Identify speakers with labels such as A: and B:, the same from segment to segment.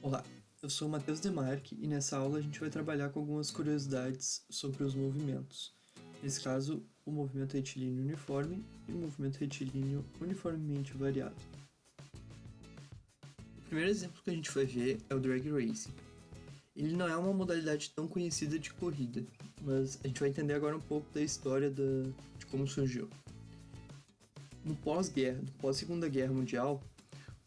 A: Olá, eu sou o Matheus Demarque e nessa aula a gente vai trabalhar com algumas curiosidades sobre os movimentos. Nesse caso, o movimento retilíneo uniforme e o movimento retilíneo uniformemente variado. O primeiro exemplo que a gente vai ver é o drag racing. Ele não é uma modalidade tão conhecida de corrida, mas a gente vai entender agora um pouco da história de como surgiu. No pós-guerra, no pós-Segunda Guerra Mundial,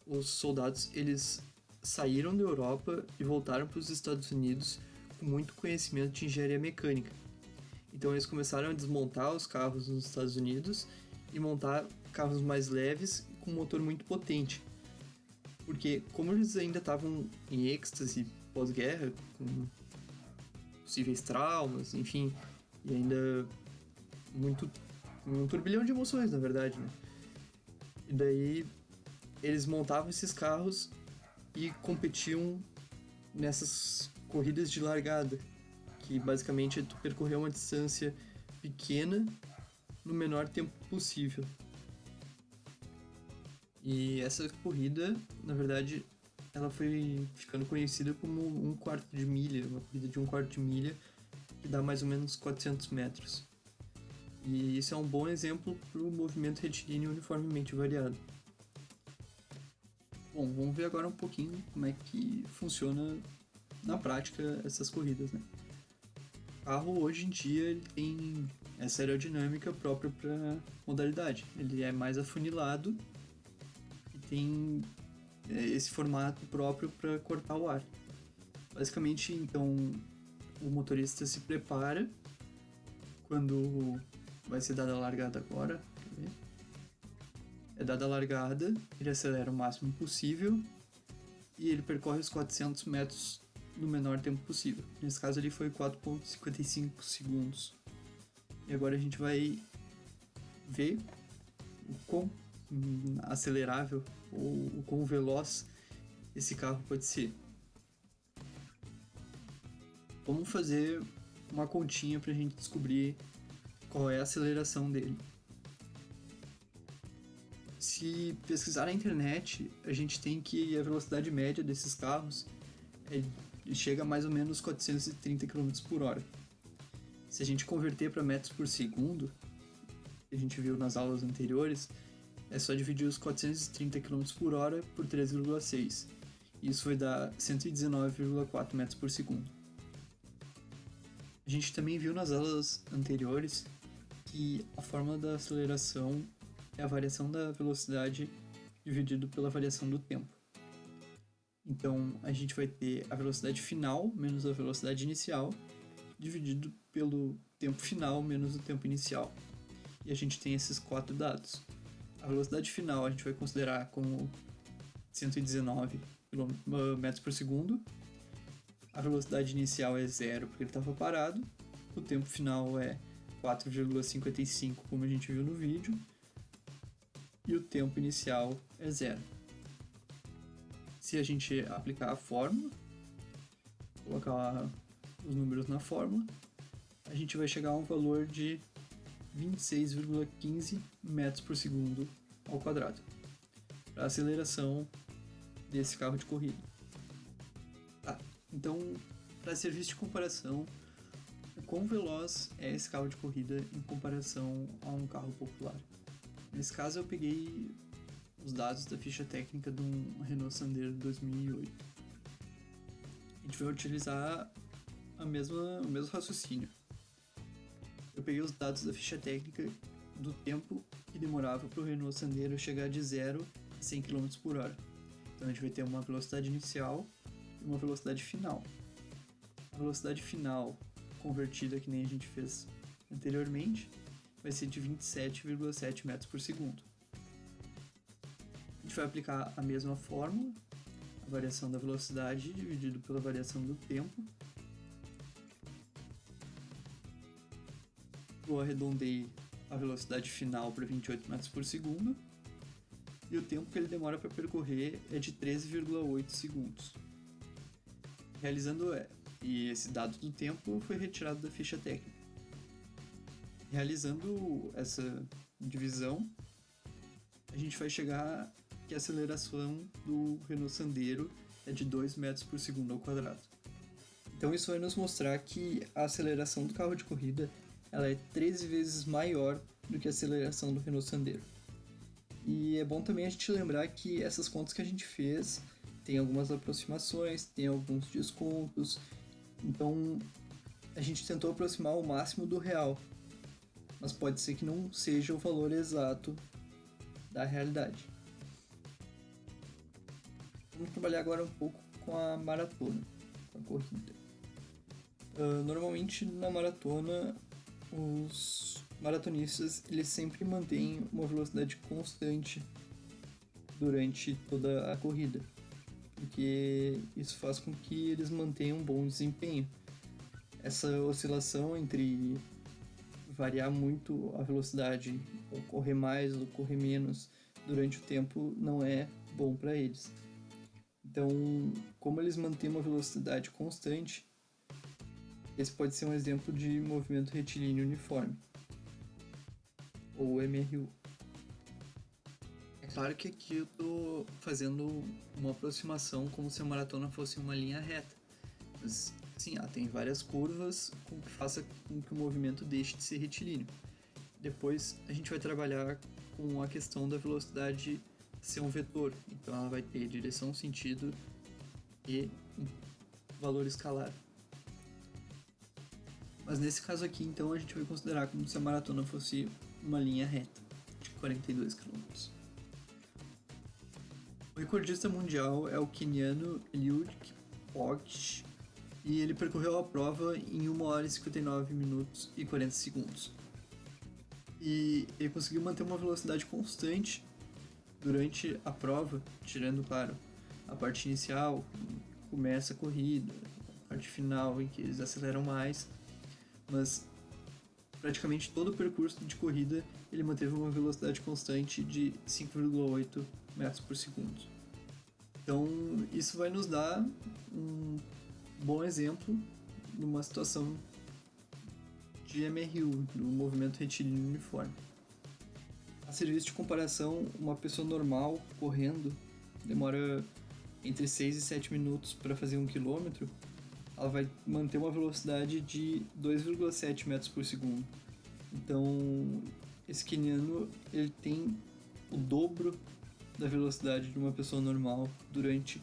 A: os soldados eles saíram da Europa e voltaram para os Estados Unidos com muito conhecimento de engenharia mecânica. Então eles começaram a desmontar os carros nos Estados Unidos e montar carros mais leves com um motor muito potente. Porque como eles ainda estavam em êxtase pós-guerra, com possíveis traumas, enfim, e ainda muito um turbilhão de emoções, na verdade, né? E daí eles montavam esses carros e competiam nessas corridas de largada, que basicamente é tu percorrer uma distância pequena no menor tempo possível. E essa corrida, na verdade, ela foi ficando conhecida como um quarto de milha, uma corrida de um quarto de milha, que dá mais ou menos 400 metros. E isso é um bom exemplo para o movimento retilíneo uniformemente variado. Bom, vamos ver agora um pouquinho como é que funciona na prática essas corridas, né? O carro hoje em dia ele tem essa aerodinâmica própria para modalidade. Ele é mais afunilado e tem esse formato próprio para cortar o ar. Basicamente, então, o motorista se prepara quando vai ser dada a largada agora. Quer ver? É dada a largada, ele acelera o máximo possível e ele percorre os 400 metros no menor tempo possível. Nesse caso ele foi 4,55 segundos. E agora a gente vai ver o quão acelerável ou o quão veloz esse carro pode ser. Vamos fazer uma continha para a gente descobrir qual é a aceleração dele. Se pesquisar na internet, a gente tem que a velocidade média desses carros chega a mais ou menos 430 km por hora. Se a gente converter para metros por segundo, que a gente viu nas aulas anteriores, é só dividir os 430 km por hora por 3,6. Isso vai dar 119,4 metros por segundo. A gente também viu nas aulas anteriores que a fórmula da aceleração é a variação da velocidade dividido pela variação do tempo. Então, a gente vai ter a velocidade final menos a velocidade inicial, dividido pelo tempo final menos o tempo inicial. E a gente tem esses quatro dados. A velocidade final a gente vai considerar como 119 metros por segundo. A velocidade inicial é zero porque ele estava parado. O tempo final é 4,55, como a gente viu no vídeo. E o tempo inicial é zero. Se a gente aplicar a fórmula, colocar os números na fórmula, a gente vai chegar a um valor de 26,15 metros por segundo ao quadrado para a aceleração desse carro de corrida. Tá, então, para serviço de comparação, o quão veloz é esse carro de corrida em comparação a um carro popular? Nesse caso, eu peguei os dados da ficha técnica de um Renault Sandero 2008. A gente vai utilizar o mesmo raciocínio. Eu peguei os dados da ficha técnica do tempo que demorava para o Renault Sandero chegar de 0 a 100 km por hora. Então a gente vai ter uma velocidade inicial e uma velocidade final. A velocidade final, convertida que nem a gente fez anteriormente, vai ser de 27,7 metros por segundo. A gente vai aplicar a mesma fórmula, a variação da velocidade dividido pela variação do tempo. Eu arredondei a velocidade final para 28 metros por segundo e o tempo que ele demora para percorrer é de 13,8 segundos. E esse dado do tempo foi retirado da ficha técnica. Realizando essa divisão, a gente vai chegar que a aceleração do Renault Sandero é de 2 metros por segundo ao quadrado. Então isso vai nos mostrar que a aceleração do carro de corrida ela é 13 vezes maior do que a aceleração do Renault Sandero. E é bom também a gente lembrar que essas contas que a gente fez tem algumas aproximações, tem alguns descontos, então a gente tentou aproximar o máximo do real, mas pode ser que não seja o valor exato da realidade. Vamos trabalhar agora um pouco com a maratona, com a corrida. Normalmente na maratona os maratonistas eles sempre mantêm uma velocidade constante durante toda a corrida, porque isso faz com que eles mantenham um bom desempenho. Essa oscilação entre variar muito a velocidade, ou correr mais ou correr menos durante o tempo não é bom para eles. Então, como eles mantêm uma velocidade constante, esse pode ser um exemplo de movimento retilíneo uniforme, ou MRU. É claro que aqui eu estou fazendo uma aproximação como se a maratona fosse uma linha reta, mas sim, tem várias curvas com que faça com que o movimento deixe de ser retilíneo. Depois a gente vai trabalhar com a questão da velocidade ser um vetor, então ela vai ter direção, sentido e um valor escalar. Mas nesse caso aqui, então, a gente vai considerar como se a maratona fosse uma linha reta de 42 km. O recordista mundial é o queniano Eliud Kipchoge e ele percorreu a prova em 1 hora e 59 minutos e 40 segundos. E ele conseguiu manter uma velocidade constante durante a prova, tirando, claro, a parte inicial, começa a corrida, a parte final em que eles aceleram mais, mas praticamente todo o percurso de corrida ele manteve uma velocidade constante de 5,8 metros por segundo. Então isso vai nos dar um bom exemplo numa situação de MRU, do movimento retilíneo uniforme. A serviço de comparação, uma pessoa normal correndo demora entre 6 e 7 minutos para fazer 1 km, ela vai manter uma velocidade de 2,7 metros por segundo. Então, esse queniano ele tem o dobro da velocidade de uma pessoa normal durante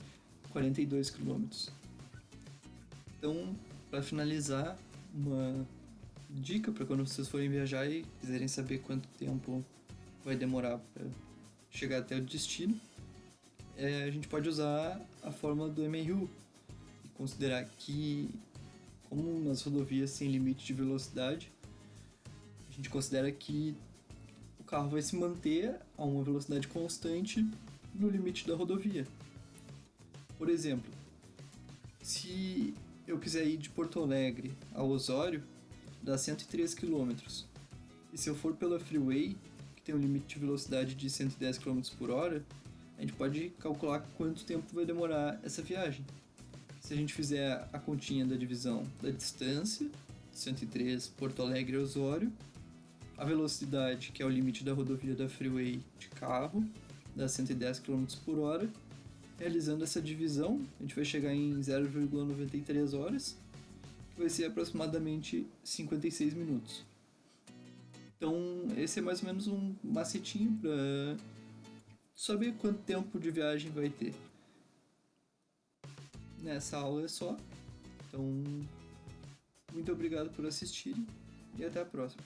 A: 42 km. Então, para finalizar, uma dica para quando vocês forem viajar e quiserem saber quanto tempo vai demorar para chegar até o destino, a gente pode usar a fórmula do MRU e considerar que, como nas rodovias sem limite de velocidade, a gente considera que o carro vai se manter a uma velocidade constante no limite da rodovia. Por exemplo, se eu quiser ir de Porto Alegre a Osório, dá 103 km. E se eu for pela Freeway, que tem um limite de velocidade de 110 km por hora, a gente pode calcular quanto tempo vai demorar essa viagem. Se a gente fizer a continha da divisão da distância, 103 Porto Alegre a Osório, a velocidade, que é o limite da rodovia da Freeway de carro, dá 110 km por hora. Realizando essa divisão, a gente vai chegar em 0,93 horas, que vai ser aproximadamente 56 minutos. Então, esse é mais ou menos um macetinho para saber quanto tempo de viagem vai ter. Nessa aula é só. Então, muito obrigado por assistirem e até a próxima.